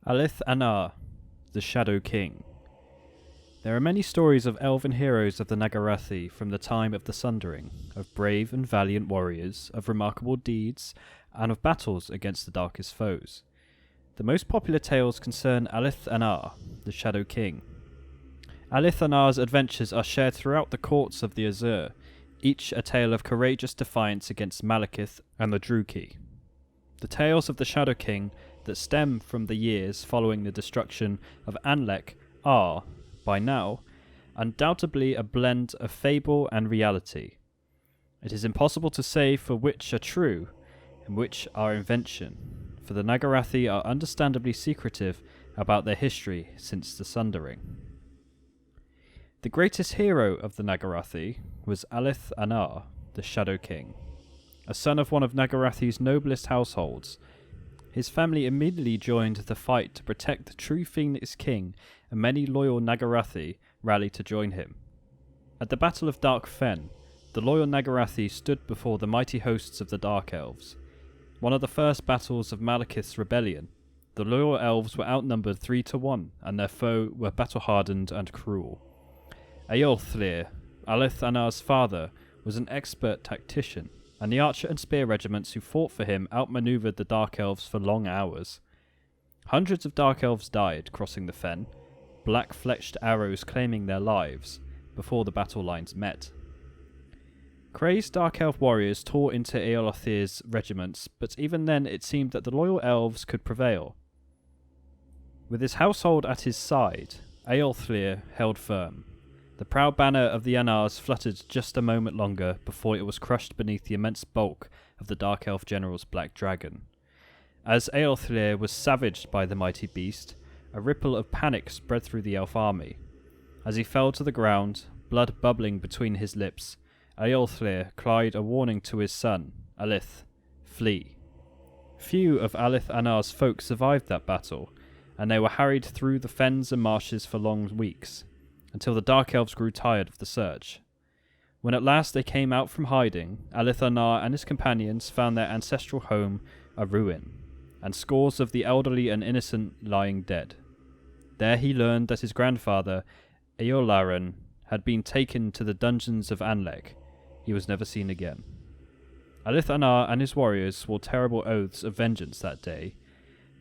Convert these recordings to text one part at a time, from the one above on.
Alith Anar, the Shadow King. There are many stories of elven heroes of the Nagarathi from the time of the Sundering, of brave and valiant warriors, of remarkable deeds, and of battles against the darkest foes. The most popular tales concern Alith Anar, the Shadow King. Alith Anar's adventures are shared throughout the courts of the Azur, each a tale of courageous defiance against Malekith and the Druki. The tales of the Shadow King that stem from the years following the destruction of Anlek are, by now, undoubtedly a blend of fable and reality. It is impossible to say for which are true and which are invention, for the Nagarathi are understandably secretive about their history since the Sundering. The greatest hero of the Nagarathi was Alith Anar, the Shadow King, a son of one of Nagarathi's noblest households. His family immediately joined the fight to protect the true Phoenix King, and many loyal Nagarathi rallied to join him. At the Battle of Dark Fen, the loyal Nagarathi stood before the mighty hosts of the Dark Elves. One of the first battles of Malekith's rebellion, the loyal elves were outnumbered 3-1, and their foe were battle-hardened and cruel. Eolthlir, Alith Anar's father, was an expert tactician, and the archer and spear regiments who fought for him outmaneuvered the Dark Elves for long hours. Hundreds of Dark Elves died crossing the fen, black-fletched arrows claiming their lives, before the battle lines met. Crazed Dark Elf warriors tore into Eolthir's regiments, but even then it seemed that the loyal elves could prevail. With his household at his side, Eolthir held firm. The proud banner of the Anars fluttered just a moment longer before it was crushed beneath the immense bulk of the Dark Elf general's black dragon. As Eolthir was savaged by the mighty beast, a ripple of panic spread through the elf army. As he fell to the ground, blood bubbling between his lips, Eolthir cried a warning to his son, Alith, flee. Few of Alith Anar's folk survived that battle, and they were harried through the fens and marshes for long weeks, until the Dark Elves grew tired of the search. When at last they came out from hiding, Alith Anar and his companions found their ancestral home a ruin, and scores of the elderly and innocent lying dead. There he learned that his grandfather, Eolaran, had been taken to the dungeons of Anlek. He was never seen again. Alith Anar and his warriors swore terrible oaths of vengeance that day.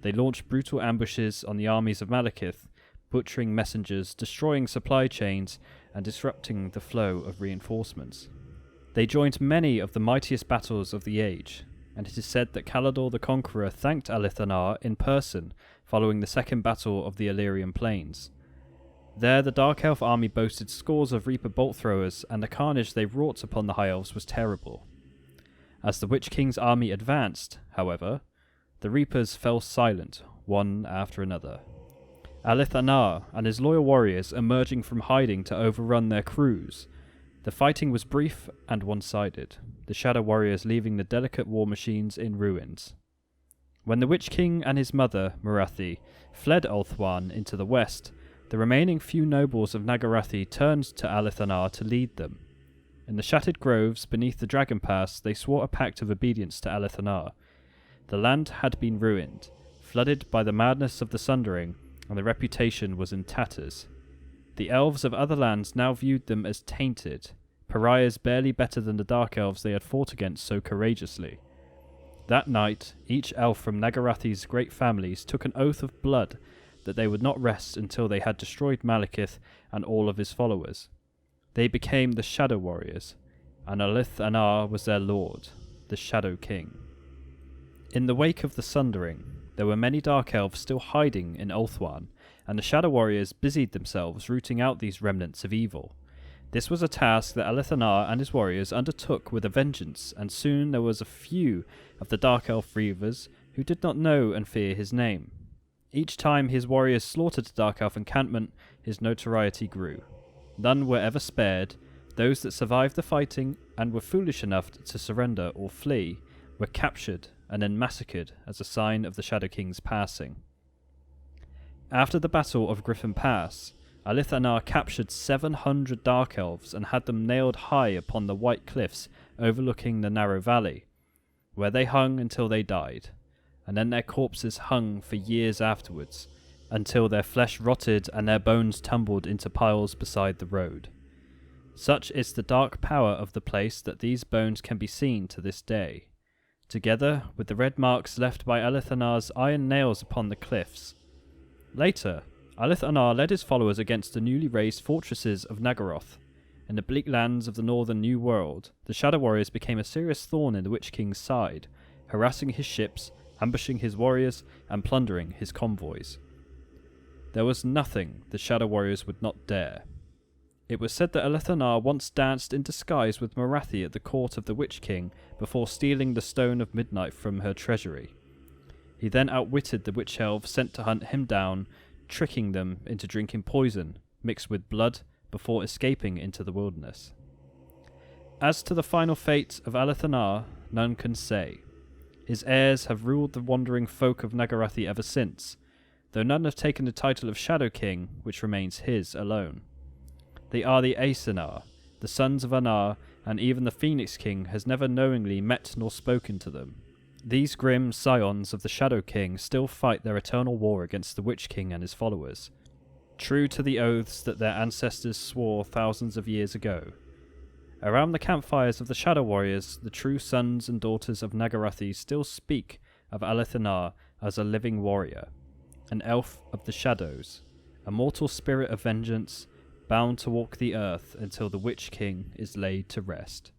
They launched brutal ambushes on the armies of Malekith, butchering messengers, destroying supply chains, and disrupting the flow of reinforcements. They joined many of the mightiest battles of the age, and it is said that Calador the Conqueror thanked Alith Anar in person following the second battle of the Illyrian Plains. There the Dark Elf army boasted scores of Reaper bolt throwers, and the carnage they wrought upon the High Elves was terrible. As the Witch King's army advanced, however, the Reapers fell silent, one after another. Alith Anar and his loyal warriors emerging from hiding to overrun their crews. The fighting was brief and one-sided, the Shadow Warriors leaving the delicate war machines in ruins. When the Witch King and his mother, Marathi, fled Ulthuan into the west, the remaining few nobles of Nagarathi turned to Alith Anar to lead them. In the shattered groves beneath the Dragon Pass, they swore a pact of obedience to Alith Anar. The land had been ruined, flooded by the madness of the Sundering, and the reputation was in tatters. The elves of other lands now viewed them as tainted, pariahs barely better than the Dark Elves they had fought against so courageously. That night, each elf from Nagarathi's great families took an oath of blood that they would not rest until they had destroyed Malekith and all of his followers. They became the Shadow Warriors, and Alith Anar was their lord, the Shadow King. In the wake of the Sundering, there were many Dark Elves still hiding in Ulthuan, and the Shadow Warriors busied themselves rooting out these remnants of evil. This was a task that Alith Anar and his warriors undertook with a vengeance, and soon there was a few of the Dark Elf Reavers who did not know and fear his name. Each time his warriors slaughtered a Dark Elf encampment, his notoriety grew. None were ever spared. Those that survived the fighting and were foolish enough to surrender or flee were captured and then massacred as a sign of the Shadow King's passing. After the Battle of Griffin Pass, Alith Anar captured 700 Dark Elves and had them nailed high upon the white cliffs overlooking the narrow valley, where they hung until they died, and then their corpses hung for years afterwards, until their flesh rotted and their bones tumbled into piles beside the road. Such is the dark power of the place that these bones can be seen to this day, together with the red marks left by Alith Anar's iron nails upon the cliffs. Later, Alith Anar led his followers against the newly raised fortresses of Nagaroth. In the bleak lands of the northern New World, the Shadow Warriors became a serious thorn in the Witch King's side, harassing his ships, ambushing his warriors, and plundering his convoys. There was nothing the Shadow Warriors would not dare. It was said that Alith Anar once danced in disguise with Morathi at the court of the Witch King before stealing the Stone of Midnight from her treasury. He then outwitted the witch elves sent to hunt him down, tricking them into drinking poison mixed with blood before escaping into the wilderness. As to the final fate of Alith Anar, none can say. His heirs have ruled the wandering folk of Nagarathi ever since, though none have taken the title of Shadow King, which remains his alone. They are the Alith Anar, the sons of Anar, and even the Phoenix King has never knowingly met nor spoken to them. These grim scions of the Shadow King still fight their eternal war against the Witch King and his followers, true to the oaths that their ancestors swore thousands of years ago. Around the campfires of the Shadow Warriors, the true sons and daughters of Nagarathi still speak of Alith Anar as a living warrior, an elf of the shadows, a mortal spirit of vengeance, bound to walk the earth until the Witch King is laid to rest.